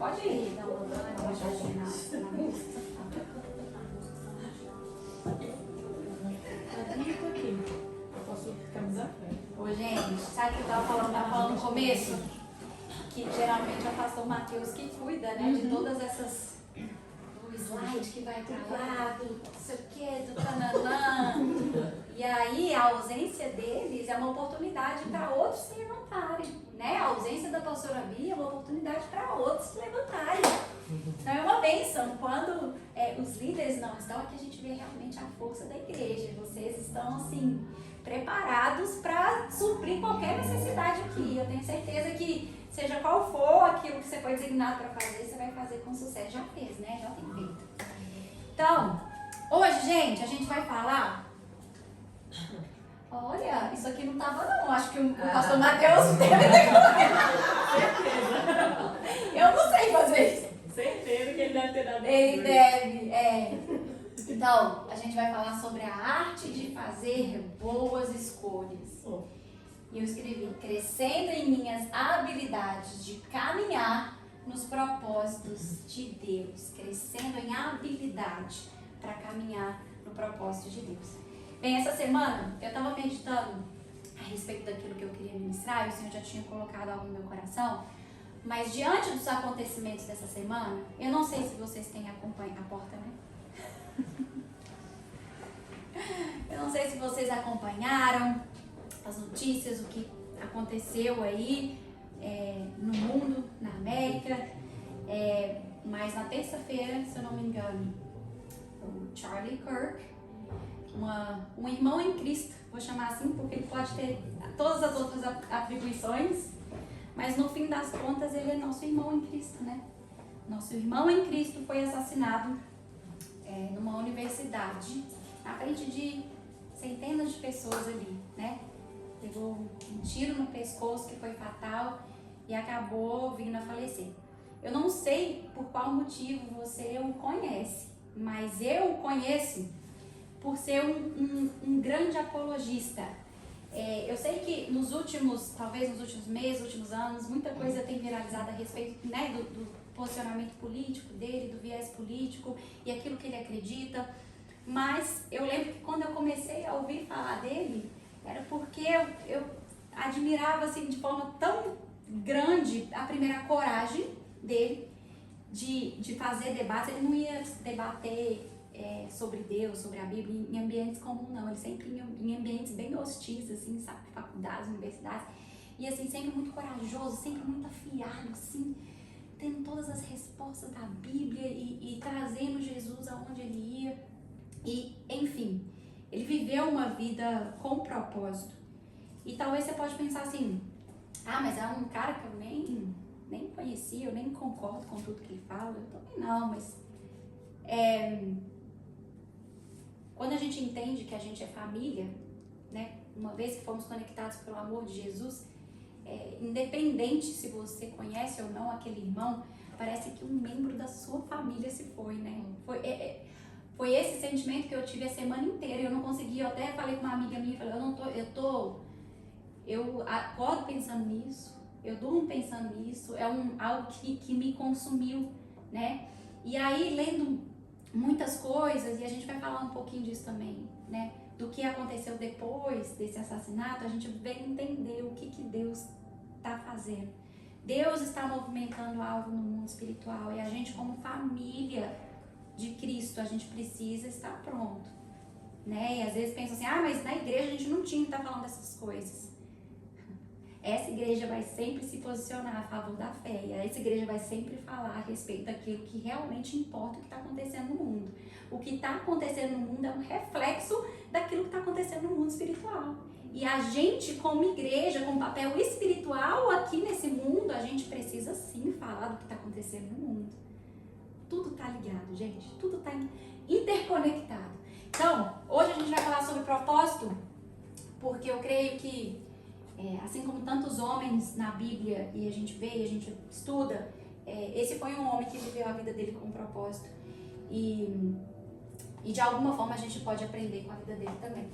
Pode ir, dá uma baixadinha na música. Eu posso camisar? Ô, gente, sabe o que eu tava falando no começo? Que geralmente é o pastor Matheus que cuida, né, de todas essas... do slide que vai pra lá, do não sei o que, do tananã. E aí a ausência deles é uma oportunidade para outros se levantarem, né? A ausência da pastora Bia é uma oportunidade para outros se levantarem. Então é uma bênção quando os líderes não estão, aqui a gente vê realmente a força da igreja. Vocês estão, assim, preparados para suprir qualquer necessidade aqui. Eu tenho certeza que, seja qual for aquilo que você foi designado para fazer, você vai fazer com sucesso. Já fez, né? Já tem feito. Então, hoje, gente, a gente vai falar... Olha, isso aqui não tava não. Acho que o pastor Matheus deve ter Certeza. Eu não sei fazer isso. Certeza que ele deve ter dado. Ele deve, Então, a gente vai falar sobre a arte de fazer boas escolhas. E eu escrevi, crescendo em minhas habilidades de caminhar nos propósitos de Deus. Crescendo em habilidade para caminhar no propósito de Deus. Bem, essa semana eu estava meditando a respeito daquilo que eu queria ministrar, e o Senhor já tinha colocado algo no meu coração. Mas diante dos acontecimentos dessa semana, eu não sei se vocês têm acompanhado a porta, né? Eu não sei se vocês acompanharam as notícias, o que aconteceu aí no mundo, na América. Mas na terça-feira, se eu não me engano, o Charlie Kirk, um irmão em Cristo, vou chamar assim porque ele pode ter todas as outras atribuições, mas no fim das contas ele é nosso irmão em Cristo, né? Nosso irmão em Cristo foi assassinado numa universidade, na frente de centenas de pessoas ali, né? Pegou um tiro no pescoço que foi fatal e acabou vindo a falecer. Eu não sei por qual motivo você o conhece, mas eu o conheço por ser um grande apologista. Eu sei que talvez nos últimos meses, últimos anos, muita coisa tem viralizado a respeito, né, do posicionamento político dele, do viés político e aquilo que ele acredita. Mas eu lembro que quando eu comecei a ouvir falar dele, era porque eu admirava assim, de forma tão grande a primeira coragem dele de fazer debates. Ele não ia debater sobre Deus, sobre a Bíblia em ambientes comuns, não. Ele sempre ia em ambientes bem hostis, assim, sabe, faculdades, universidades, e assim, sempre muito corajoso, sempre muito afiado, assim, tendo todas as respostas da Bíblia e trazendo Jesus aonde ele ia. E, enfim, ele viveu uma vida com propósito. E talvez você pode pensar assim, mas é um cara que eu nem conhecia, eu nem concordo com tudo que ele fala. Eu também não, mas quando a gente entende que a gente é família, né, uma vez que fomos conectados pelo amor de Jesus, independente se você conhece ou não aquele irmão, parece que um membro da sua família se foi, né? Foi esse sentimento que eu tive a semana inteira. Eu não conseguia, eu até falei com uma amiga minha, falei, eu acordo pensando nisso, eu durmo pensando nisso, algo que me consumiu, né? E aí, lendo muitas coisas, e a gente vai falar um pouquinho disso também, né? Do que aconteceu depois desse assassinato, a gente vem entender o que Deus está fazendo. Deus está movimentando algo no mundo espiritual, e a gente, como família de Cristo, a gente precisa estar pronto, né? E às vezes pensa assim, mas na igreja a gente não tinha que estar falando dessas coisas. Essa igreja vai sempre se posicionar a favor da fé, e essa igreja vai sempre falar a respeito daquilo que realmente importa, o que está acontecendo no mundo. O que está acontecendo no mundo é um reflexo daquilo que está acontecendo no mundo espiritual. E a gente, como igreja, com papel espiritual aqui nesse mundo, a gente precisa sim falar do que está acontecendo no mundo. Tudo está ligado, gente. Tudo está interconectado. Então, hoje a gente vai falar sobre propósito, porque eu creio que, assim como tantos homens na Bíblia, e a gente vê e a gente estuda, esse foi um homem que viveu a vida dele com um propósito. E de alguma forma a gente pode aprender com a vida dele também.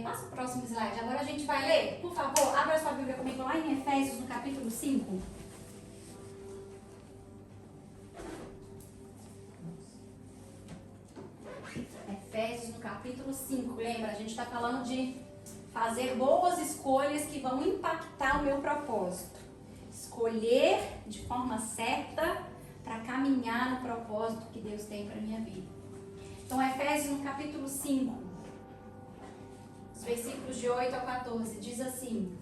Passa o próximo slide. Agora a gente vai ler, por favor, abra sua Bíblia comigo lá em Efésios, no capítulo 5. capítulo 5, lembra? A gente está falando de fazer boas escolhas que vão impactar o meu propósito. Escolher de forma certa para caminhar no propósito que Deus tem para a minha vida. Então, Efésios no capítulo 5, os versículos de 8 a 14, diz assim: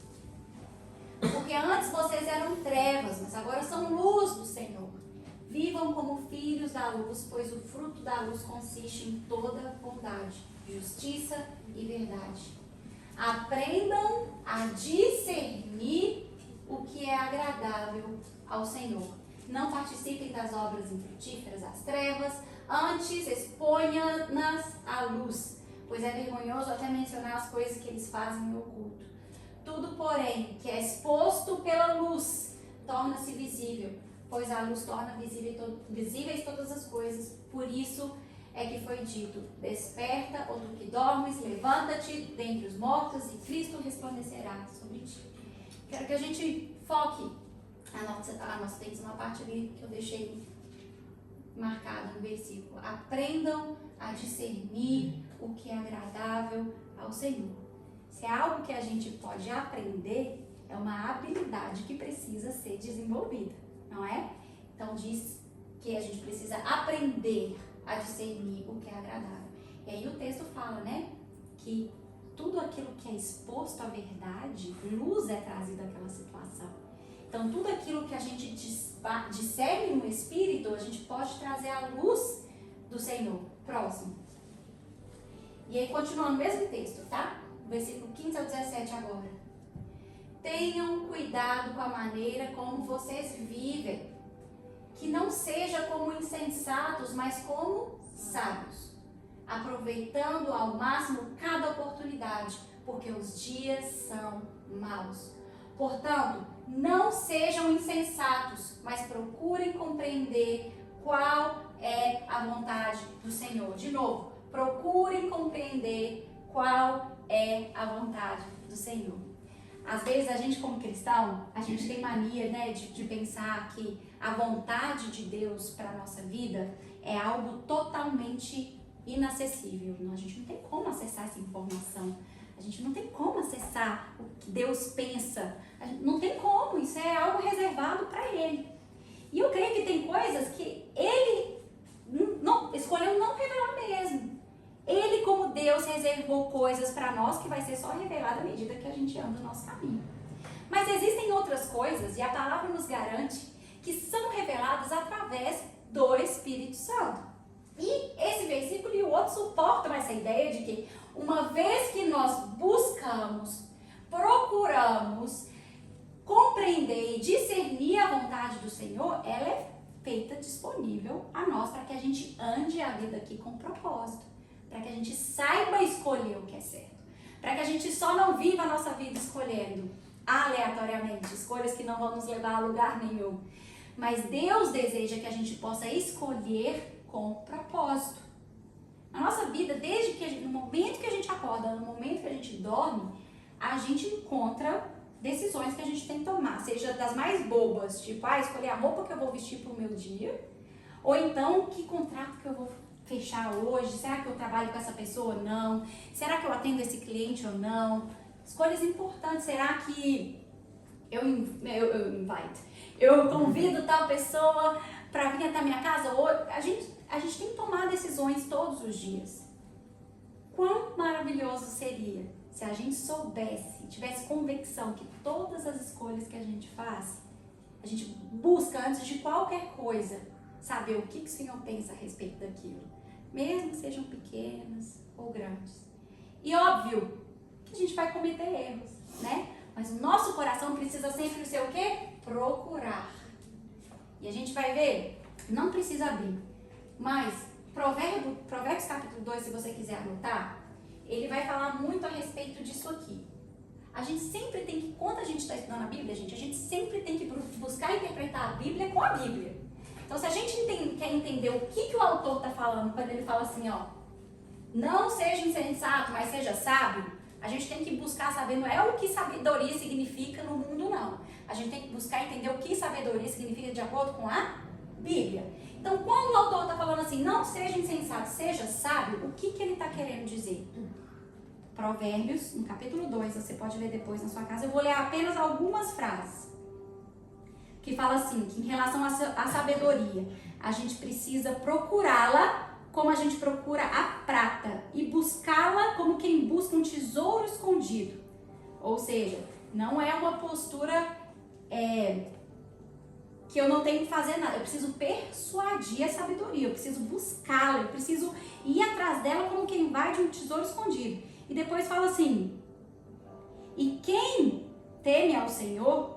porque antes vocês eram trevas, mas agora são luz do Senhor. Vivam como filhos da luz, pois o fruto da luz consiste em toda bondade, justiça e verdade. Aprendam a discernir o que é agradável ao Senhor. Não participem das obras infrutíferas das trevas, antes exponha-nas à luz, pois é vergonhoso até mencionar as coisas que eles fazem no oculto. Tudo, porém, que é exposto pela luz, torna-se visível, pois a luz torna visíveis todas as coisas. Por isso é que foi dito: desperta, ó tu que dormes, levanta-te dentre os mortos e Cristo resplandecerá sobre ti. Quero que a gente foque a nossa atenção na parte ali que eu deixei marcada no versículo. Aprendam a discernir o que é agradável ao Senhor. Se é algo que a gente pode aprender, é uma habilidade que precisa ser desenvolvida, não é? Então diz que a gente precisa aprender a discernir o que é agradável. E aí o texto fala, né, que tudo aquilo que é exposto à verdade, luz é trazida àquela situação. Então tudo aquilo que a gente discerne no Espírito, a gente pode trazer à luz do Senhor. Próximo. E aí continua no mesmo texto, tá? Versículo 15 ao 17 agora. Tenham cuidado com a maneira como vocês vivem, que não seja como insensatos, mas como sábios, aproveitando ao máximo cada oportunidade, porque os dias são maus. Portanto, não sejam insensatos, mas procurem compreender qual é a vontade do Senhor. De novo, procurem compreender qual é a vontade do Senhor. Às vezes a gente como cristão, a gente tem mania, né, de pensar que a vontade de Deus para a nossa vida é algo totalmente inacessível. A gente não tem como acessar essa informação. A gente não tem como acessar o que Deus pensa. Não tem como, isso é algo reservado para Ele. E eu creio que tem coisas que Ele escolheu não revelar mesmo. Ele, como Deus, reservou coisas para nós que vai ser só revelada à medida que a gente anda no nosso caminho. Mas existem outras coisas, e a palavra nos garante, que são reveladas através do Espírito Santo. E esse versículo e o outro suportam essa ideia de que, uma vez que nós buscamos, procuramos compreender e discernir a vontade do Senhor, ela é feita disponível a nós para que a gente ande a vida aqui com propósito, para que a gente saiba escolher o que é certo, para que a gente só não viva a nossa vida escolhendo aleatoriamente, escolhas que não vão nos levar a lugar nenhum. Mas Deus deseja que a gente possa escolher com propósito. A nossa vida, desde que no momento que a gente acorda, no momento que a gente dorme, a gente encontra decisões que a gente tem que tomar, seja das mais bobas, tipo, escolher a roupa que eu vou vestir para o meu dia, ou então, que contrato que eu vou fechar hoje, será que eu trabalho com essa pessoa ou não, será que eu atendo esse cliente ou não, escolhas importantes, será que eu convido tal pessoa para vir até a minha casa hoje? A gente tem que tomar decisões todos os dias. Quão maravilhoso seria se a gente soubesse, tivesse convicção que todas as escolhas que a gente faz, a gente busca antes de qualquer coisa, saber o que o Senhor pensa a respeito daquilo, mesmo que sejam pequenas ou grandes. E óbvio que a gente vai cometer erros, né? Mas o nosso coração precisa sempre ser o quê? Procurar. E a gente vai ver, não precisa abrir, mas Provérbios capítulo 2, se você quiser anotar, ele vai falar muito a respeito disso aqui. A gente sempre tem que, quando a gente está estudando a Bíblia, a gente sempre tem que buscar interpretar a Bíblia com a Bíblia. Então, se a gente quer entender o que o autor está falando, quando ele fala assim, não seja insensato, mas seja sábio, a gente tem que buscar saber, não é o que sabedoria significa no mundo, não. A gente tem que buscar entender o que sabedoria significa de acordo com a Bíblia. Então, quando o autor está falando assim, não seja insensato, seja sábio, o que ele está querendo dizer? Provérbios, no capítulo 2, você pode ler depois na sua casa. Eu vou ler apenas algumas frases. Que fala assim, que em relação à sabedoria, a gente precisa procurá-la como a gente procura a prata e buscá-la como quem busca um tesouro escondido. Ou seja, não é uma postura que eu não tenho que fazer nada. Eu preciso persuadir a sabedoria, eu preciso buscá-la, eu preciso ir atrás dela como quem vai de um tesouro escondido. E depois fala assim, e quem teme ao Senhor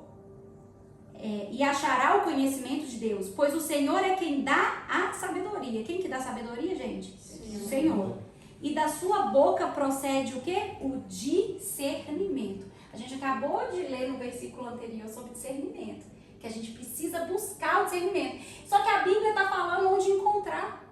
e achará o conhecimento de Deus, pois o Senhor é quem dá a sabedoria. Quem que dá sabedoria, gente? O Senhor. E da sua boca procede o quê? O discernimento. A gente acabou de ler no versículo anterior sobre discernimento, que a gente precisa buscar o discernimento. Só que a Bíblia está falando onde encontrar.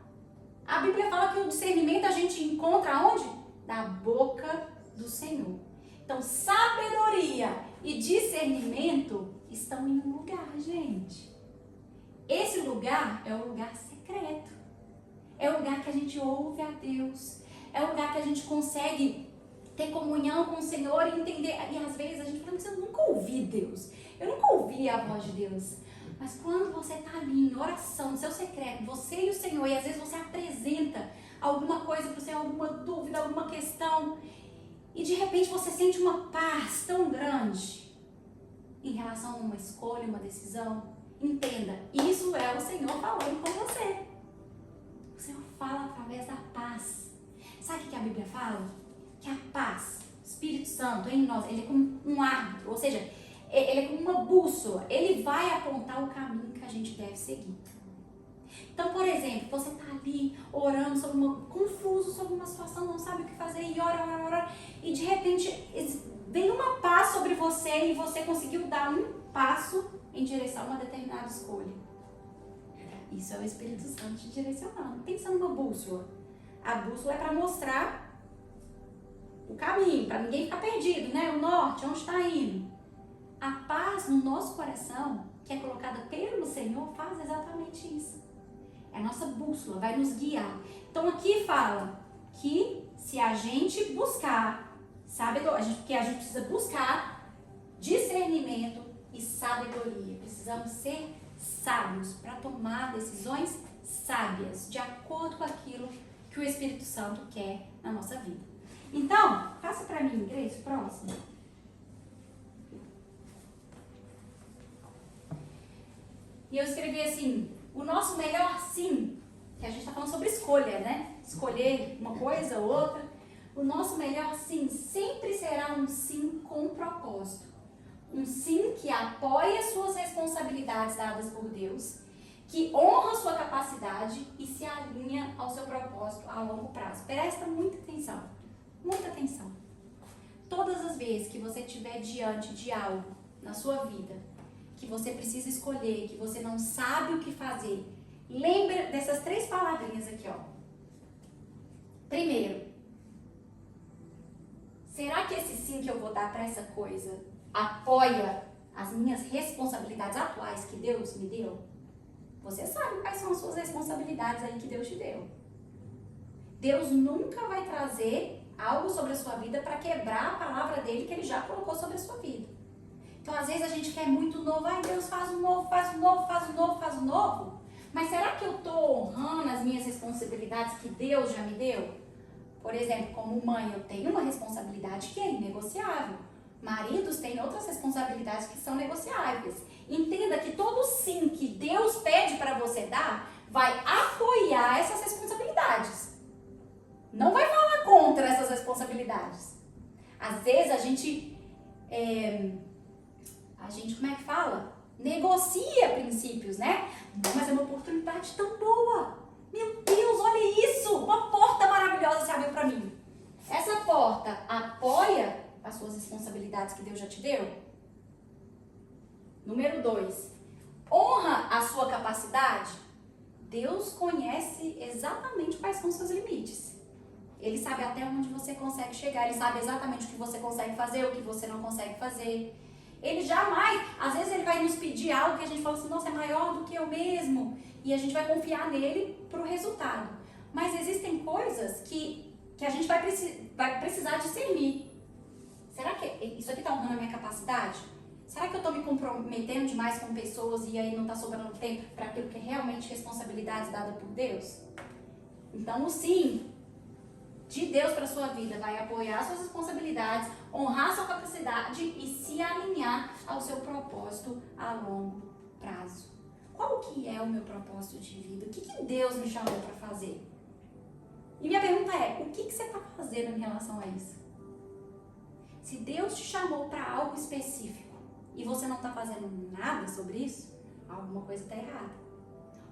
A Bíblia fala que o discernimento a gente encontra onde? Da boca do Senhor. Então, sabedoria e discernimento estão em um lugar, gente. Esse lugar é o lugar secreto. É o lugar que a gente ouve a Deus. É o lugar que a gente consegue ter comunhão com o Senhor e entender. E às vezes a gente fala, mas eu nunca ouvi Deus. Eu nunca ouvi a voz de Deus. Mas quando você está ali em oração, no seu secreto, você e o Senhor, e às vezes você apresenta alguma coisa para o Senhor, alguma dúvida, alguma questão, e de repente você sente uma paz tão grande em relação a uma escolha, uma decisão. Entenda, isso é o Senhor falando com você. O Senhor fala através da paz. Sabe o que a Bíblia fala? Que a paz, o Espírito Santo em nós, ele é como um árbitro, ou seja, ele é como uma bússola. Ele vai apontar o caminho que a gente deve seguir. Então, por exemplo, você está ali orando, confuso sobre uma situação, não sabe o que fazer, e ora, e de repente vem uma paz sobre você e você conseguiu dar um passo em direção a uma determinada escolha. Isso é o Espírito Santo te direcionando. Pensa numa bússola. A bússola é para mostrar o caminho, para ninguém ficar perdido, né? O norte, onde está indo. A paz no nosso coração, que é colocada pelo Senhor, faz exatamente isso. É a nossa bússola, vai nos guiar. Então aqui fala que se a gente buscar sabedoria, que a gente precisa buscar discernimento e sabedoria. Precisamos ser sábios para tomar decisões sábias, de acordo com aquilo que o Espírito Santo quer na nossa vida. Então, passa para mim, Grace, próximo. E eu escrevi assim, o nosso melhor sim, que a gente está falando sobre escolha, né? Escolher uma coisa ou outra. O nosso melhor sim sempre será um sim com propósito. Um sim que apoia suas responsabilidades dadas por Deus, que honra sua capacidade e se alinha ao seu propósito a longo prazo. Presta muita atenção, muita atenção. Todas as vezes que você estiver diante de algo na sua vida, que você precisa escolher, que você não sabe o que fazer, lembre dessas 3 palavrinhas aqui, ó. Primeiro, será que esse sim que eu vou dar para essa coisa apoia as minhas responsabilidades atuais que Deus me deu? Você sabe quais são as suas responsabilidades aí que Deus te deu. Deus nunca vai trazer algo sobre a sua vida para quebrar a palavra dele que ele já colocou sobre a sua vida. Então, às vezes a gente quer muito novo. Ai, Deus, faz um novo, faz um novo, faz um novo, faz um novo. Mas será que eu estou honrando as minhas responsabilidades que Deus já me deu? Por exemplo, como mãe, eu tenho uma responsabilidade que é inegociável. Maridos têm outras responsabilidades que são negociáveis. Entenda que todo sim que Deus pede para você dar, vai apoiar essas responsabilidades. Não vai falar contra essas responsabilidades. Às vezes a gente como é que fala? Negocia princípios, né? Mas é uma oportunidade tão boa. Meu Deus, olha isso! Uma porta maravilhosa se abriu para mim. Essa porta apoia as suas responsabilidades que Deus já te deu? Número 2. Honra a sua capacidade? Deus conhece exatamente quais são os seus limites. Ele sabe até onde você consegue chegar. Ele sabe exatamente o que você consegue fazer, o que você não consegue fazer. Ele jamais, às vezes ele vai nos pedir algo que a gente fala assim, nossa, é maior do que eu mesmo. E a gente vai confiar nele para o resultado. Mas existem coisas que a gente vai precisar discernir. Será que isso aqui está honrando a minha capacidade? Será que eu estou me comprometendo demais com pessoas e aí não está sobrando tempo para aquilo que é realmente responsabilidade dada por Deus? Então, o sim de Deus para a sua vida vai apoiar suas responsabilidades, honrar sua capacidade e se alinhar ao seu propósito a longo prazo. Qual que é o meu propósito de vida? O que Deus me chamou para fazer? E minha pergunta é, o que você está fazendo em relação a isso? Se Deus te chamou para algo específico e você não está fazendo nada sobre isso, alguma coisa está errada.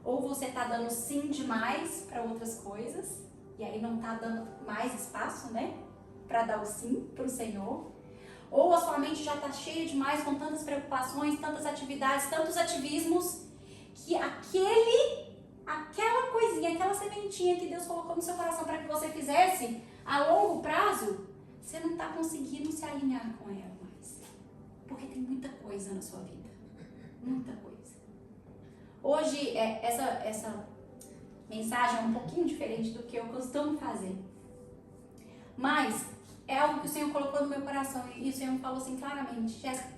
Ou você está dando sim demais para outras coisas, e aí não está dando mais espaço, né? Para dar o sim para o Senhor. Ou a sua mente já está cheia demais com tantas preocupações, tantas atividades, tantos ativismos, que aquela coisinha, aquela sementinha que Deus colocou no seu coração para que você fizesse a longo prazo, você não está conseguindo se alinhar com ela mais. Porque tem muita coisa na sua vida. Muita coisa. Hoje, essa mensagem é um pouquinho diferente do que eu costumo fazer. Mas é algo que o Senhor colocou no meu coração. E o Senhor falou assim claramente, Jéssica,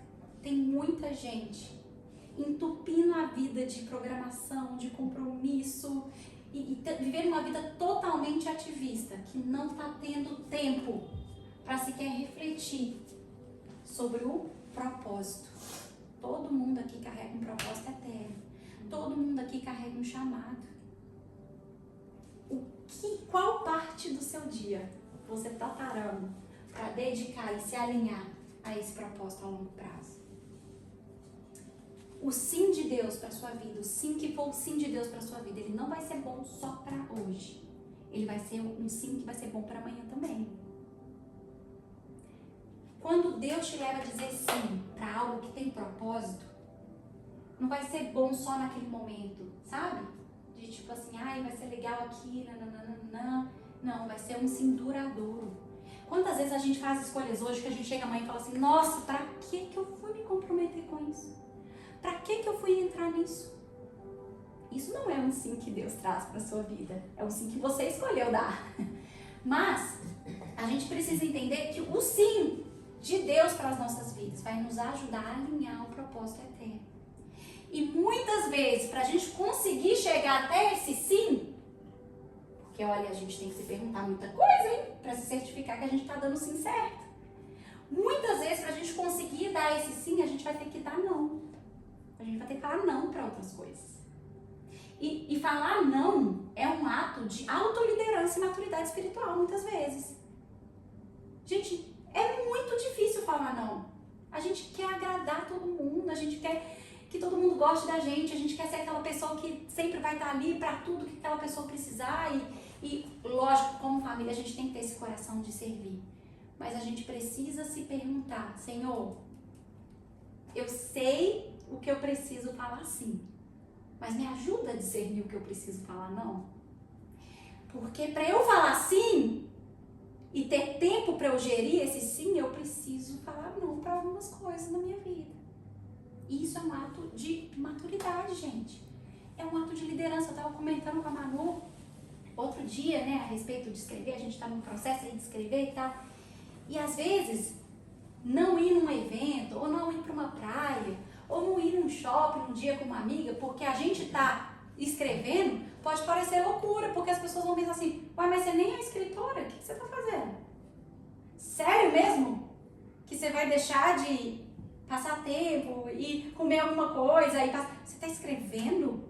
tem muita gente entupindo a vida de programação, de compromisso e vivendo uma vida totalmente ativista, que não está tendo tempo para sequer refletir sobre o propósito. Todo mundo aqui carrega um propósito eterno. Todo mundo aqui carrega um chamado. Qual parte do seu dia você está parando para dedicar e se alinhar a esse propósito a longo prazo? O sim de Deus para sua vida, o sim que for o sim de Deus para sua vida, ele não vai ser bom só para hoje. Ele vai ser um sim que vai ser bom para amanhã também. Quando Deus te leva a dizer sim para algo que tem propósito, não vai ser bom só naquele momento, sabe? De tipo assim, ai, vai ser legal aqui, nananana. Não, vai ser um sim duradouro. Quantas vezes a gente faz escolhas hoje que a gente chega amanhã e fala assim, nossa, pra que eu fui me comprometer com isso? Pra que eu fui entrar nisso? Isso não é um sim que Deus traz pra sua vida. É um sim que você escolheu dar. Mas a gente precisa entender que o sim de Deus para as nossas vidas vai nos ajudar a alinhar o propósito eterno. E muitas vezes, para a gente conseguir chegar até esse sim, porque olha, a gente tem que se perguntar muita coisa, hein? Para se certificar que a gente está dando o sim certo. Muitas vezes, para a gente conseguir dar esse sim, a gente vai ter que dar não. A gente vai ter que falar não para outras coisas. E falar não é um ato de autoliderança e maturidade espiritual, muitas vezes. Gente, é muito difícil falar não. A gente quer agradar todo mundo, a gente quer que todo mundo goste da gente, a gente quer ser aquela pessoa que sempre vai estar ali para tudo que aquela pessoa precisar e lógico, como família, a gente tem que ter esse coração de servir. Mas a gente precisa se perguntar, Senhor, eu sei o que eu preciso falar sim, mas me ajuda a discernir o que eu preciso falar não. Porque para eu falar sim e ter tempo para eu gerir esse sim, eu preciso falar não para algumas coisas na minha vida. E isso é um ato de maturidade, gente. É um ato de liderança. Eu estava comentando com a Manu outro dia, né, a respeito de escrever. A gente está num processo aí de escrever e tal. E às vezes, não ir num evento, ou não ir para uma praia, ou não ir num shopping um dia com uma amiga, porque a gente está escrevendo, pode parecer loucura, porque as pessoas vão pensar assim, uai, mas você nem é escritora, o que você está fazendo? Sério mesmo? Que você vai deixar de passar tempo e comer alguma coisa e você está escrevendo?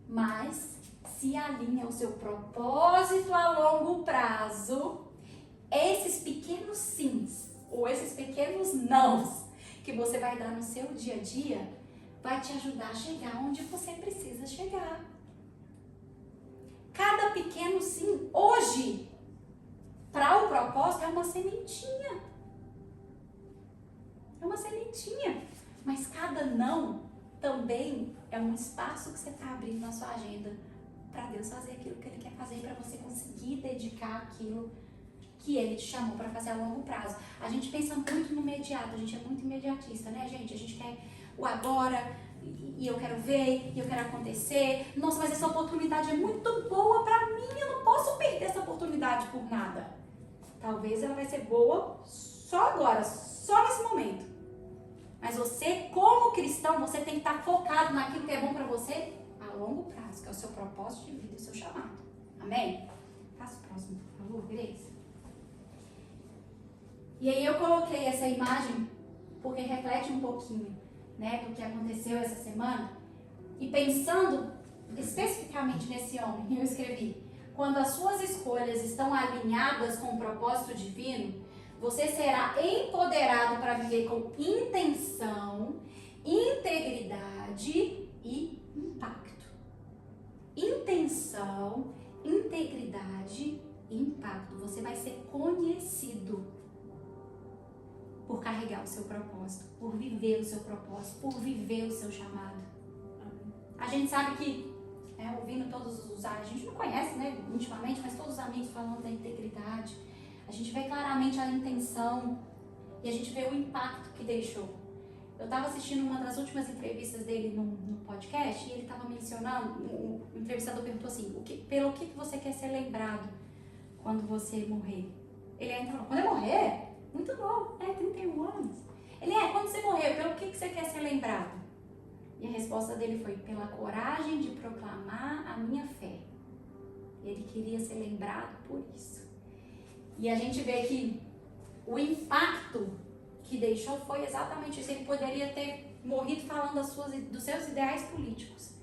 Mas se alinha ao seu propósito a longo prazo, esses pequenos sims ou esses pequenos nãos que você vai dar no seu dia a dia vai te ajudar a chegar onde você precisa chegar. Cada pequeno sim hoje para o propósito é uma sementinha. É uma sementinha. Mas cada não também é um espaço que você está abrindo na sua agenda para Deus fazer aquilo que Ele quer fazer, para você conseguir dedicar aquilo que Ele te chamou para fazer a longo prazo. A gente pensa muito no imediato, a gente é muito imediatista, né, gente? A gente quer o agora, e eu quero ver, e eu quero acontecer. Nossa, mas essa oportunidade é muito boa para mim, eu não posso perder essa oportunidade por nada. Talvez ela vai ser boa só agora, só nesse momento. Mas você, como cristão, você tem que estar focado naquilo que é bom para você a longo prazo, que é o seu propósito de vida, o seu chamado. Amém? Passa o próximo, por favor, Grace. E aí eu coloquei essa imagem porque reflete um pouquinho, né, do que aconteceu essa semana. E pensando especificamente nesse homem, eu escrevi: quando as suas escolhas estão alinhadas com o propósito divino, você será empoderado para viver com intenção, integridade e impacto. Intenção, integridade e impacto. Você vai ser conhecido por carregar o seu propósito, por viver o seu propósito, por viver o seu chamado. A gente sabe que, ouvindo todos os... A gente não conhece, né, intimamente, mas todos os amigos falando da integridade. A gente vê claramente a intenção e a gente vê o impacto que deixou. Eu estava assistindo uma das últimas entrevistas dele no podcast e ele estava mencionando, o entrevistador perguntou assim: pelo que você quer ser lembrado quando você morrer? Ele ainda falou: quando eu morrer? Muito novo, 31 anos. Ele quando você morrer, pelo que você quer ser lembrado? E a resposta dele foi: pela coragem de proclamar a minha fé. Ele queria ser lembrado por isso. E a gente vê que o impacto que deixou foi exatamente isso. Ele poderia ter morrido falando dos seus ideais políticos.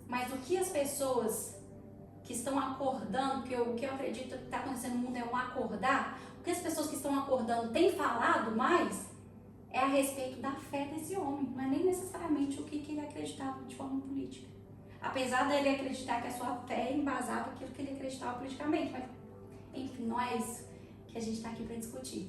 Mas o que as pessoas que estão acordando, porque o que eu acredito que está acontecendo no mundo é um acordar, o que as pessoas que estão acordando têm falado mais é a respeito da fé desse homem. Não é nem necessariamente o que ele acreditava de forma política. Apesar dele acreditar que a sua fé embasava aquilo que ele acreditava politicamente. Mas, enfim, não é isso que a gente está aqui para discutir.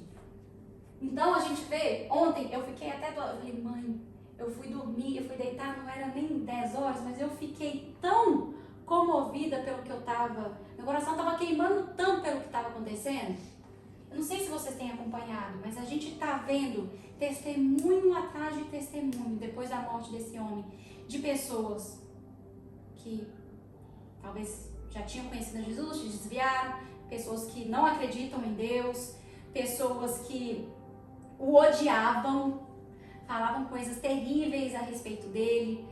Então a gente vê, ontem eu fiquei até, eu falei: mãe, eu fui dormir, eu fui deitar, não era nem 10 horas, mas eu fiquei tão comovida pelo que eu estava, meu coração estava queimando tanto pelo que estava acontecendo. Eu não sei se vocês têm acompanhado, mas a gente está vendo testemunho atrás de testemunho, depois da morte desse homem, de pessoas que talvez já tinham conhecido Jesus, se desviaram, pessoas que não acreditam em Deus, pessoas que o odiavam, falavam coisas terríveis a respeito dele,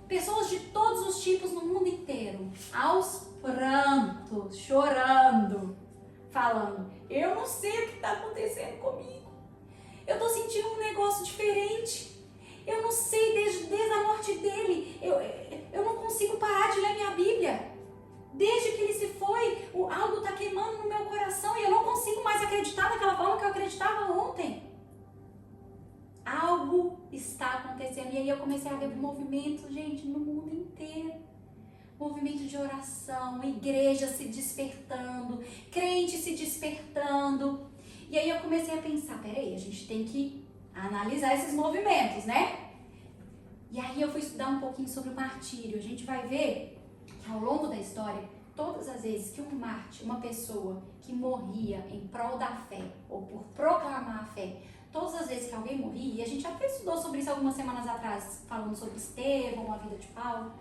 pessoas de todos os tipos no mundo inteiro, aos prantos, chorando, falando: eu não sei o que está acontecendo comigo, eu estou sentindo um negócio diferente, eu não sei, desde a morte dele, eu não consigo parar de ler minha Bíblia. Desde que ele se foi, algo está queimando no meu coração e eu não consigo mais acreditar daquela forma que eu acreditava ontem. Algo está acontecendo. E aí eu comecei a ver movimento, gente, no mundo inteiro. Movimento de oração, igreja se despertando, crente se despertando. E aí eu comecei a pensar: peraí, a gente tem que analisar esses movimentos, né? E aí eu fui estudar um pouquinho sobre o martírio. A gente vai ver que ao longo da história, todas as vezes que um mártir, uma pessoa que morria em prol da fé, ou por proclamar a fé, todas as vezes que alguém morria, e a gente já estudou sobre isso algumas semanas atrás, falando sobre Estevão, a vida de Paulo.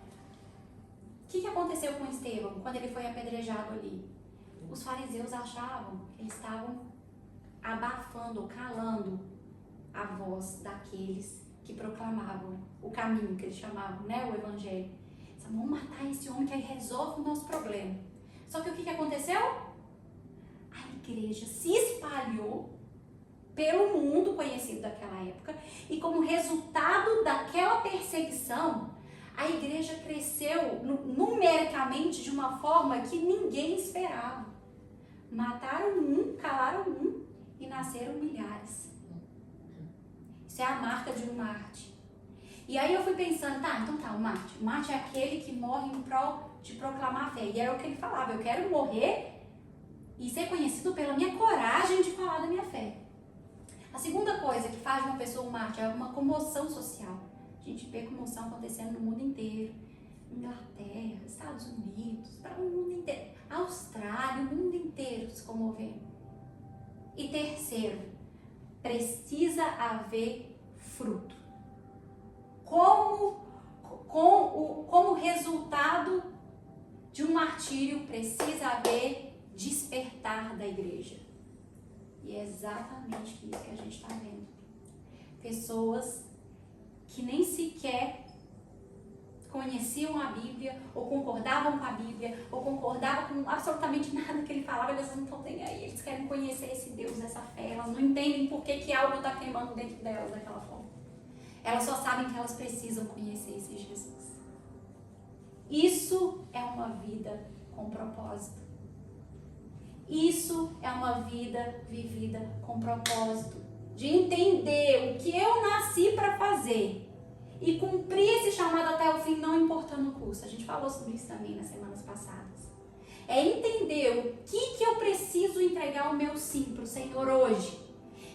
O que aconteceu com Estevão quando ele foi apedrejado ali? Os fariseus achavam que eles estavam abafando, calando a voz daqueles que proclamavam o caminho, que eles chamavam, né, o evangelho. Vamos matar esse homem que aí resolve o nosso problema. Só que o que aconteceu? A igreja se espalhou pelo mundo conhecido daquela época e como resultado daquela perseguição, a igreja cresceu numericamente de uma forma que ninguém esperava. Mataram um, calaram um e nasceram milhares. Isso é a marca de um mártir. E aí eu fui pensando: o mártir. O mártir é aquele que morre em prol de proclamar a fé. E era o que ele falava: eu quero morrer e ser conhecido pela minha coragem de falar da minha fé. A segunda coisa que faz uma pessoa um mártir é uma comoção social. A gente vê comoção acontecendo no mundo inteiro. Inglaterra, Estados Unidos, para o mundo inteiro. Austrália, o mundo inteiro se comovendo. E terceiro, precisa haver fruto. Como resultado de um martírio, precisa haver despertar da igreja. E é exatamente isso que a gente está vendo. Pessoas que nem sequer conheciam a Bíblia, ou concordavam com a Bíblia, ou concordavam com absolutamente nada que ele falava, elas não estão nem aí, eles querem conhecer esse Deus, essa fé, elas não entendem por que algo está queimando dentro delas daquela forma. Elas só sabem que elas precisam conhecer esse Jesus. Isso é uma vida com propósito. Isso é uma vida vivida com propósito. De entender o que eu nasci para fazer e cumprir esse chamado até o fim, não importando o custo. A gente falou sobre isso também nas semanas passadas. É entender o que eu preciso entregar o meu sim para o Senhor hoje.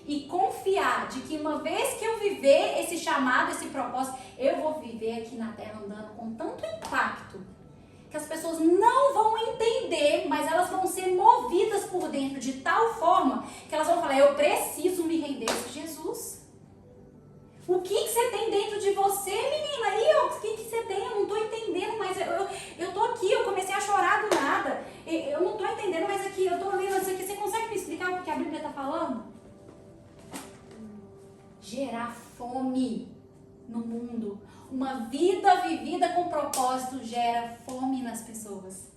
E confiar de que uma vez que eu viver esse chamado, esse propósito, eu vou viver aqui na Terra andando com tanto impacto que as pessoas não vão entender, mas elas vão ser movidas por dentro de tal forma que elas vão falar, eu preciso me render a Jesus. O que você tem dentro de você, menina? O que você tem? Eu não estou entendendo, mas eu estou aqui, eu comecei a chorar do nada. Eu não estou entendendo, mas aqui, eu estou lendo isso aqui. Você consegue me explicar o que a Bíblia está falando? Gerar fome no mundo. Uma vida vivida com propósito gera fome nas pessoas.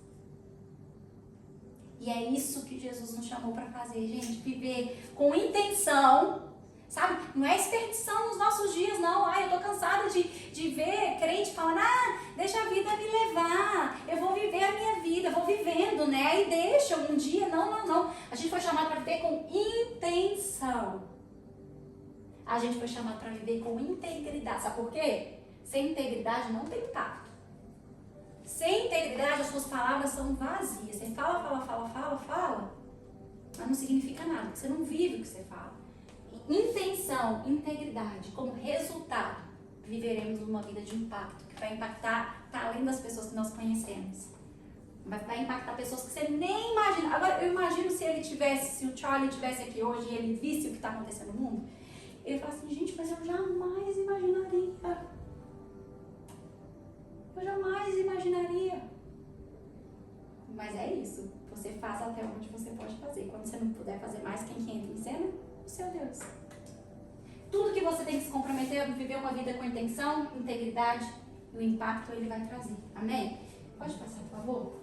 E é isso que Jesus nos chamou para fazer, gente. Viver com intenção, sabe? Não é desperdição nos nossos dias, não. Eu tô cansada de ver crente falando, deixa a vida me levar. Eu vou viver a minha vida, eu vou vivendo, né? Aí deixa um dia. Não. A gente foi chamado para viver com intenção. A gente foi chamado para viver com integridade. Sabe por quê? Sem integridade não tem impacto. Sem integridade as suas palavras são vazias. Você fala, mas não significa nada, porque você não vive o que você fala. Intenção, integridade, como resultado, viveremos uma vida de impacto, que vai impactar para além das pessoas que nós conhecemos. Vai impactar pessoas que você nem imagina. Agora, eu imagino se o Charlie estivesse aqui hoje e ele visse o que está acontecendo no mundo, ele fala assim, gente, mas eu jamais imaginaria. Eu jamais imaginaria. Mas é isso. Você faz até onde você pode fazer. Quando você não puder fazer mais, quem que entra em cena? O seu Deus. Tudo que você tem que se comprometer a viver uma vida com intenção, integridade e o impacto ele vai trazer. Amém? Pode passar, por favor?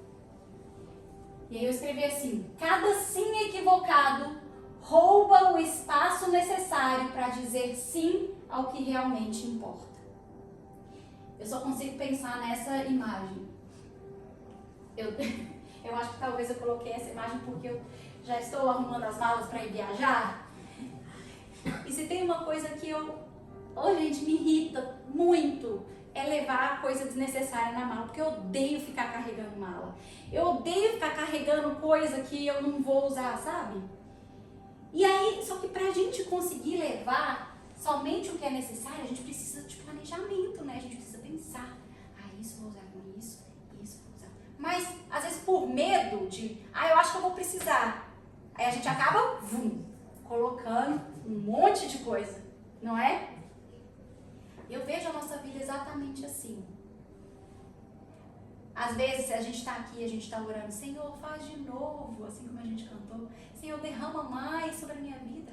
E aí eu escrevi assim, cada sim equivocado rouba o espaço necessário para dizer sim ao que realmente importa. Eu só consigo pensar nessa imagem. Eu acho que talvez eu coloquei essa imagem porque eu já estou arrumando as malas para ir viajar. E se tem uma coisa que gente, me irrita muito, é levar coisa desnecessária na mala, porque eu odeio ficar carregando mala. Eu odeio ficar carregando coisa que eu não vou usar, sabe? E aí, só que pra gente conseguir levar somente o que é necessário, a gente precisa de planejamento, né? A gente precisa pensar, isso eu vou usar com isso vou usar. Mas, às vezes, por medo de, eu acho que eu vou precisar. Aí a gente acaba, colocando um monte de coisa, não é? Eu vejo a nossa vida exatamente assim. Às vezes, a gente está aqui, a gente está orando, Senhor, faz de novo, assim como a gente cantou. Senhor, derrama mais sobre a minha vida.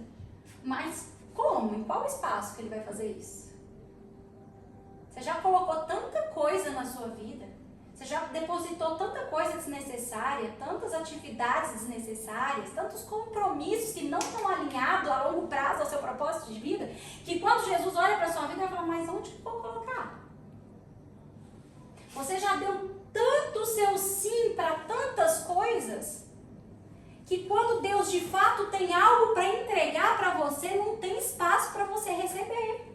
Mas como? Em qual espaço que Ele vai fazer isso? Você já colocou tanta coisa na sua vida, você já depositou tanta coisa desnecessária, tantas atividades desnecessárias, tantos compromissos que não estão alinhados a longo prazo ao seu propósito de vida, que quando Jesus olha para a sua vida, ele fala, mas onde que eu vou colocar? Você já deu tanto seu sim para tantas coisas, que quando Deus de fato tem algo para entregar para você, não tem espaço para você receber.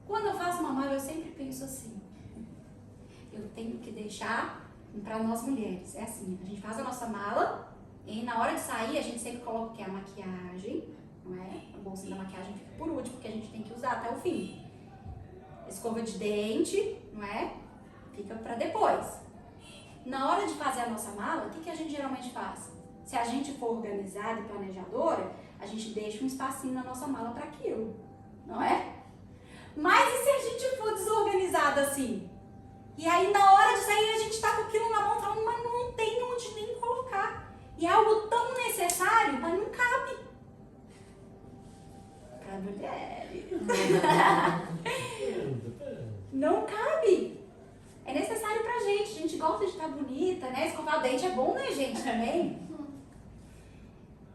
Quando eu faço uma mala, eu sempre penso assim, eu tenho que deixar para nós mulheres, é assim, a gente faz a nossa mala e na hora de sair a gente sempre coloca que é a maquiagem, não é? A bolsa da maquiagem fica por último, porque a gente tem que usar até o fim. Escova de dente, não é? Fica para depois. na hora de fazer a nossa mala, o que a gente geralmente faz? Se a gente for organizada e planejadora, a gente deixa um espacinho na nossa mala para aquilo, não é? Mas e se a gente for desorganizada assim? E aí na hora de sair a gente tá com aquilo na mão falando, mas não tem onde nem colocar. E é algo tão necessário, mas não cabe. Para mulheres. Não cabe. É necessário pra gente. A gente gosta de estar bonita, né? Escovar o dente é bom, né, gente? Também.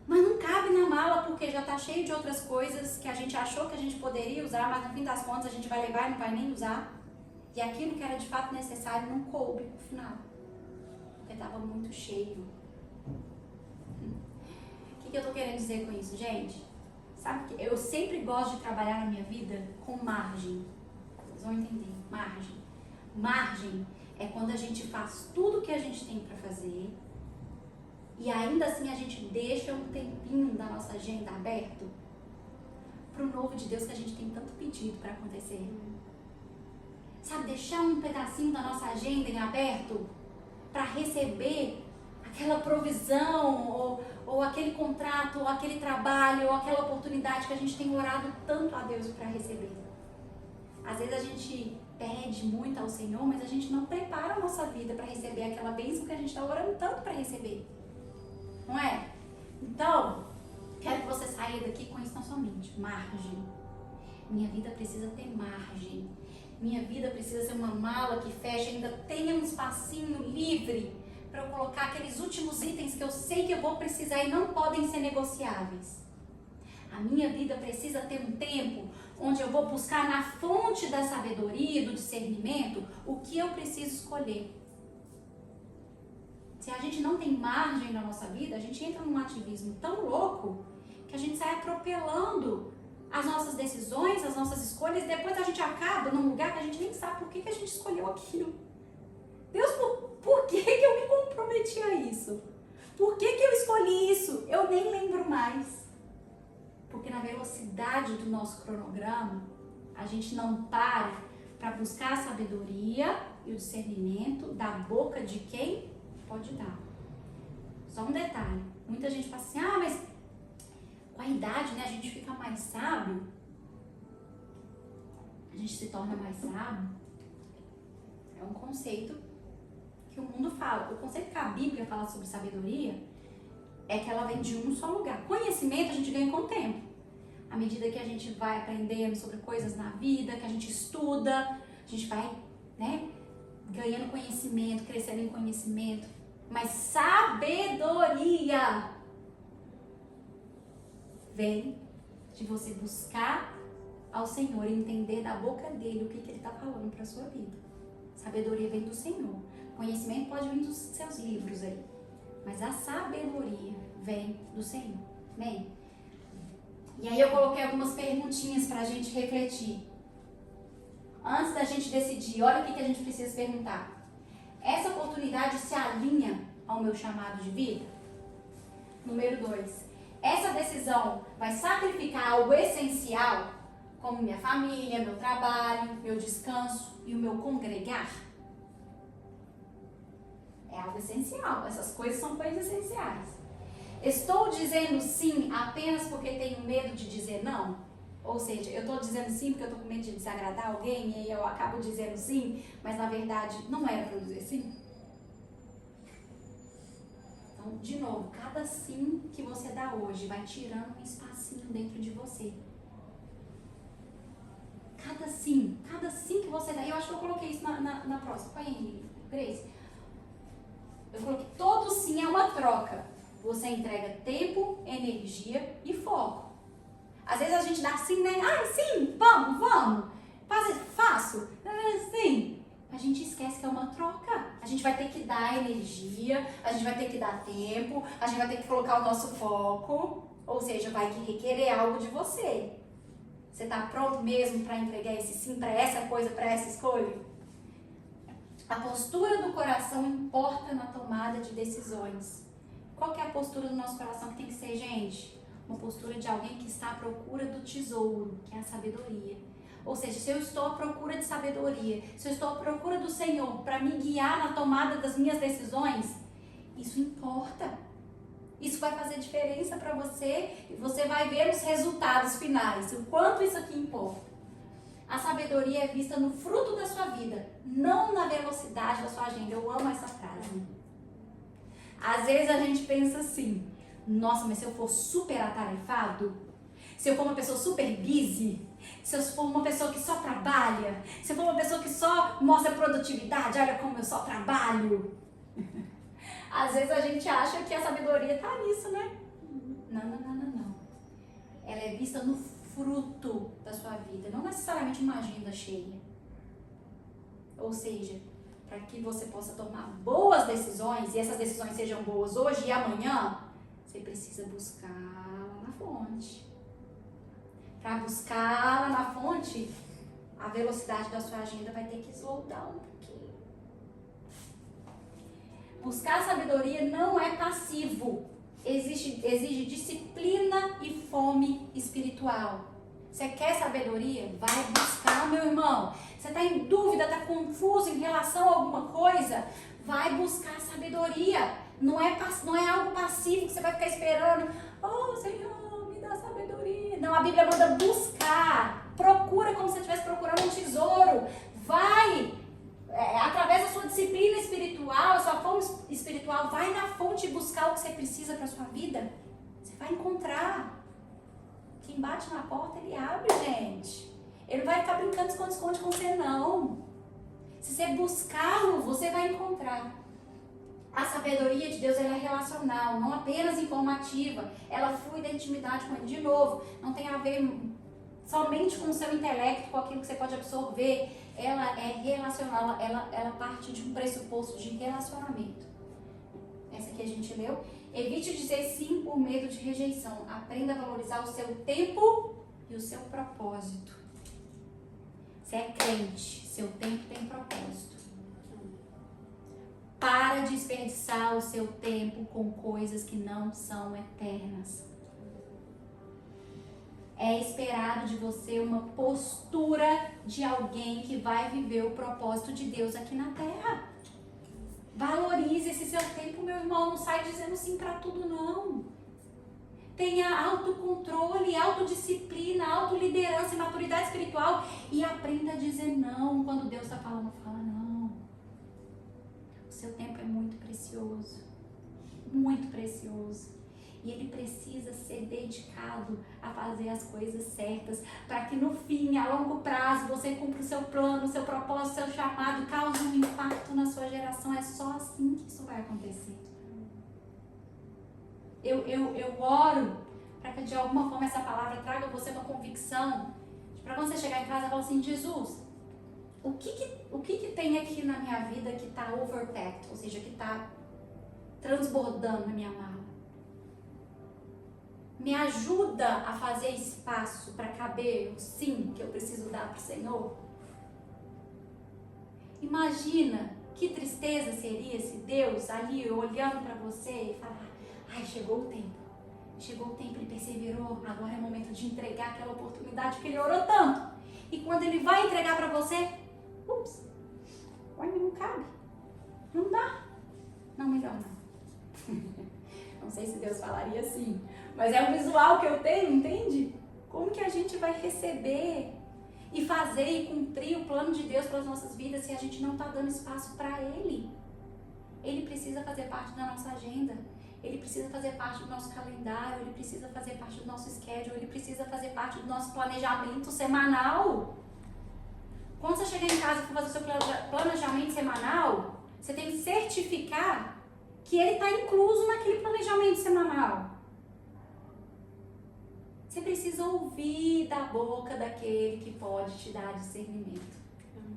Mas não cabe na mala porque já tá cheio de outras coisas que a gente achou que a gente poderia usar, mas no fim das contas a gente vai levar e não vai nem usar. E aquilo que era de fato necessário não coube no final. Porque estava muito cheio. O que eu tô querendo dizer com isso, gente? Sabe que eu sempre gosto de trabalhar na minha vida com margem. Vocês vão entender. Margem. Margem é quando a gente faz tudo o que a gente tem para fazer e ainda assim a gente deixa um tempinho da nossa agenda aberto pro novo de Deus que a gente tem tanto pedido para acontecer. Sabe, deixar um pedacinho da nossa agenda em aberto para receber aquela provisão ou aquele contrato, ou aquele trabalho, ou aquela oportunidade que a gente tem orado tanto a Deus para receber. Às vezes a gente pede muito ao Senhor, mas a gente não prepara a nossa vida para receber aquela bênção que a gente está orando tanto para receber. Não é? Então, quero que você saia daqui com isso na sua mente. Margem. Minha vida precisa ter margem. Minha vida precisa ser uma mala que fecha, ainda tenha um espacinho livre para eu colocar aqueles últimos itens que eu sei que eu vou precisar e não podem ser negociáveis. A minha vida precisa ter um tempo onde eu vou buscar na fonte da sabedoria e do discernimento o que eu preciso escolher. Se a gente não tem margem na nossa vida, a gente entra num ativismo tão louco que a gente sai atropelando as nossas decisões, as nossas escolhas, e depois a gente acaba num lugar que a gente nem sabe por que a gente escolheu aquilo. Deus, por que eu me comprometi a isso? Por que eu escolhi isso? Eu nem lembro mais. Porque na velocidade do nosso cronograma, a gente não para buscar a sabedoria e o discernimento da boca de quem pode dar. Só um detalhe. Muita gente fala assim, mas com a idade, né, a gente fica mais sábio. A gente se torna mais sábio. É um conceito que o mundo fala. O conceito que a Bíblia fala sobre sabedoria é que ela vem de um só lugar. Conhecimento a gente ganha com o tempo. À medida que a gente vai aprendendo sobre coisas na vida, que a gente estuda, a gente vai, né, ganhando conhecimento, crescendo em conhecimento. Mas sabedoria vem de você buscar ao Senhor e entender da boca dele o que ele está falando para a sua vida. Sabedoria vem do Senhor. Conhecimento pode vir dos seus livros aí. Mas a sabedoria vem do Senhor. Amém? E aí eu coloquei algumas perguntinhas para a gente refletir. Antes da gente decidir, olha o que a gente precisa perguntar. Essa oportunidade se alinha ao meu chamado de vida? Número 2. Essa decisão vai sacrificar algo essencial, como minha família, meu trabalho, meu descanso e o meu congregar? É algo essencial. Essas coisas são coisas essenciais. Estou dizendo sim apenas porque tenho medo de dizer não? Ou seja, eu estou dizendo sim porque eu estou com medo de desagradar alguém e aí eu acabo dizendo sim, mas na verdade não era para eu dizer sim? Então, de novo, cada sim que você dá hoje vai tirando um espacinho dentro de você. Cada sim que você dá. Eu acho que eu coloquei isso na próxima. Põe aí, Grace. Eu coloquei, todo sim é uma troca. Você entrega tempo, energia e foco. Às vezes a gente dá sim, né? Sim, vamos. Faço. Sim. A gente esquece que é uma troca. A gente vai ter que dar energia, a gente vai ter que dar tempo, a gente vai ter que colocar o nosso foco. Ou seja, vai requerer algo de você. Você está pronto mesmo para entregar esse sim para essa coisa, para essa escolha? A postura do coração importa na tomada de decisões. Qual que é a postura do nosso coração que tem que ser, gente? Uma postura de alguém que está à procura do tesouro, que é a sabedoria. Ou seja, se eu estou à procura de sabedoria, se eu estou à procura do Senhor para me guiar na tomada das minhas decisões, isso importa. Isso vai fazer diferença para você e você vai ver os resultados finais, o quanto isso aqui importa. A sabedoria é vista no fruto da sua vida, não na velocidade da sua agenda. Eu amo essa frase. Às vezes a gente pensa assim, nossa, mas se eu for super atarefado, se eu for uma pessoa super busy, se eu for uma pessoa que só trabalha, se eu for uma pessoa que só mostra produtividade, olha como eu só trabalho. Às vezes a gente acha que a sabedoria está nisso, né? Não. Ela é vista no fruto da sua vida, não necessariamente uma agenda cheia. Ou seja, para que você possa tomar boas decisões, e essas decisões sejam boas hoje e amanhã, você precisa buscar lá na fonte. Para buscar lá na fonte, a velocidade da sua agenda vai ter que slowdown um pouquinho. Buscar sabedoria não é passivo. Exige disciplina e fome espiritual. Você quer sabedoria? Vai buscar, meu irmão. Você está em dúvida, está confuso em relação a alguma coisa? Vai buscar sabedoria. Não é algo passivo que você vai ficar esperando. Oh, Senhor, me dá sabedoria. Não, a Bíblia manda buscar. Procura como se você estivesse procurando um tesouro. Vai, através da sua disciplina espiritual, a sua fome espiritual, vai na fonte buscar o que você precisa para a sua vida. Você vai encontrar. Quem bate na porta, ele abre, gente. Ele não vai ficar brincando de esconde-esconde com você, não. Se você buscá-lo, você vai encontrar. A sabedoria de Deus, ela é relacional, não apenas informativa. Ela flui da intimidade com Ele. De novo, não tem a ver somente com o seu intelecto, com aquilo que você pode absorver. Ela é relacional, ela parte de um pressuposto de relacionamento. Essa aqui a gente leu. Evite dizer sim por medo de rejeição. Aprenda a valorizar o seu tempo e o seu propósito. Você é crente, seu tempo tem propósito. Para de desperdiçar o seu tempo com coisas que não são eternas. É esperado de você uma postura de alguém que vai viver o propósito de Deus aqui na terra. Valorize esse seu tempo, meu irmão. Não sai dizendo sim para tudo, não. Tenha autocontrole, autodisciplina, autoliderança e maturidade espiritual. E aprenda a dizer não quando Deus está falando. Fala não. O seu tempo é muito precioso. Muito precioso. E ele precisa ser dedicado a fazer as coisas certas, para que no fim, a longo prazo, você cumpra o seu plano, o seu propósito, o seu chamado, cause um impacto na sua geração. É só assim que isso vai acontecer. Eu oro para que de alguma forma essa palavra traga a você uma convicção, para quando você chegar em casa e falar assim, Jesus, o que tem aqui na minha vida que está overpacked, ou seja, que está transbordando na minha mala? Me ajuda a fazer espaço para caber o sim que eu preciso dar para o Senhor? Imagina que tristeza seria se Deus ali olhando para você e falar, ai, chegou o tempo, ele perseverou, agora é o momento de entregar aquela oportunidade que ele orou tanto. E quando ele vai entregar para você, ups, não cabe, não dá, não, melhor não. Não sei se Deus falaria assim, mas é um visual que eu tenho, entende? Como que a gente vai receber e fazer e cumprir o plano de Deus para as nossas vidas se a gente não está dando espaço para Ele? Ele precisa fazer parte da nossa agenda, Ele precisa fazer parte do nosso calendário, Ele precisa fazer parte do nosso schedule, Ele precisa fazer parte do nosso planejamento semanal. Quando você chegar em casa e for fazer o seu planejamento semanal, você tem que certificar que ele está incluso naquele planejamento semanal. Você precisa ouvir da boca daquele que pode te dar discernimento.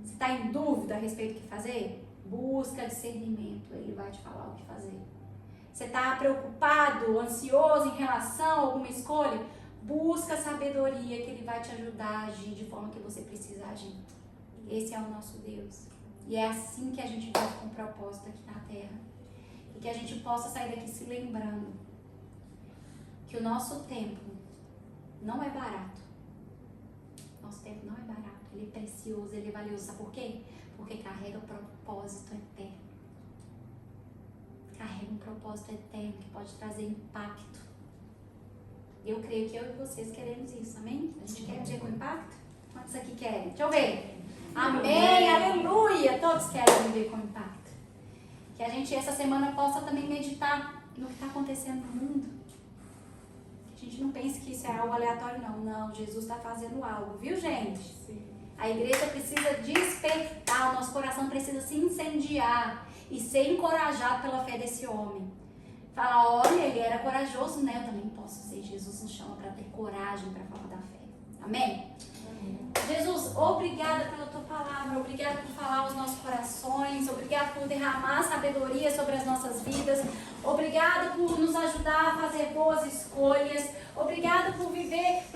Você está em dúvida a respeito do que fazer? Busca discernimento, ele vai te falar o que fazer. Você está preocupado, ansioso em relação a alguma escolha? Busca sabedoria, que ele vai te ajudar a agir de forma que você precisa agir. Esse é o nosso Deus. E é assim que a gente vive com propósito aqui na terra. E que a gente possa sair daqui se lembrando que o nosso tempo não é barato. Nosso tempo não é barato. ele é precioso, ele é valioso. Sabe por quê? Porque carrega propósito eterno. Carrega um propósito eterno que pode trazer impacto. Eu creio que eu e vocês queremos isso, amém? A gente quer um dia com impacto? Quantos aqui querem? Deixa eu ver. Amém, aleluia! Todos querem viver com impacto. Que a gente essa semana possa também meditar no que está acontecendo no mundo. Que a gente não pense que isso é algo aleatório, não. Não, Jesus está fazendo algo, viu, gente? Sim. A igreja precisa despertar, o nosso coração precisa se incendiar e ser encorajado pela fé desse homem. Falar, olha, ele era corajoso, né? Eu também posso ser. Jesus nos chama para ter coragem para falar da fé. Amém? Jesus, obrigada pela tua palavra, obrigada por falar aos nossos corações, obrigada por derramar sabedoria sobre as nossas vidas, obrigada por nos ajudar a fazer boas escolhas, obrigada por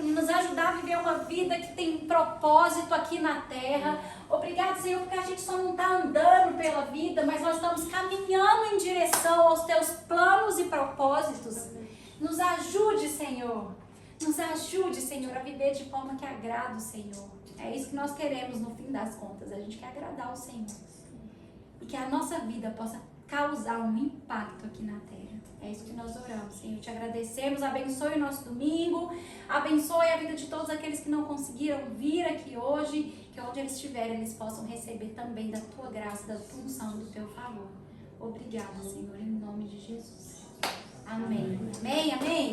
nos ajudar a viver uma vida que tem propósito aqui na terra. Obrigado, Senhor, porque a gente só não está andando pela vida, mas nós estamos caminhando em direção aos teus planos e propósitos. Nos ajude, Senhor. Nos ajude, Senhor, a viver de forma que agrada o Senhor. É isso que nós queremos no fim das contas. A gente quer agradar o Senhor. E que a nossa vida possa causar um impacto aqui na terra. É isso que nós oramos, Senhor. Te agradecemos. Abençoe o nosso domingo. Abençoe a vida de todos aqueles que não conseguiram vir aqui hoje. Que onde eles estiverem, eles possam receber também da tua graça, da tua unção, do teu favor. Obrigada, Senhor, em nome de Jesus. Amém. Amém, amém.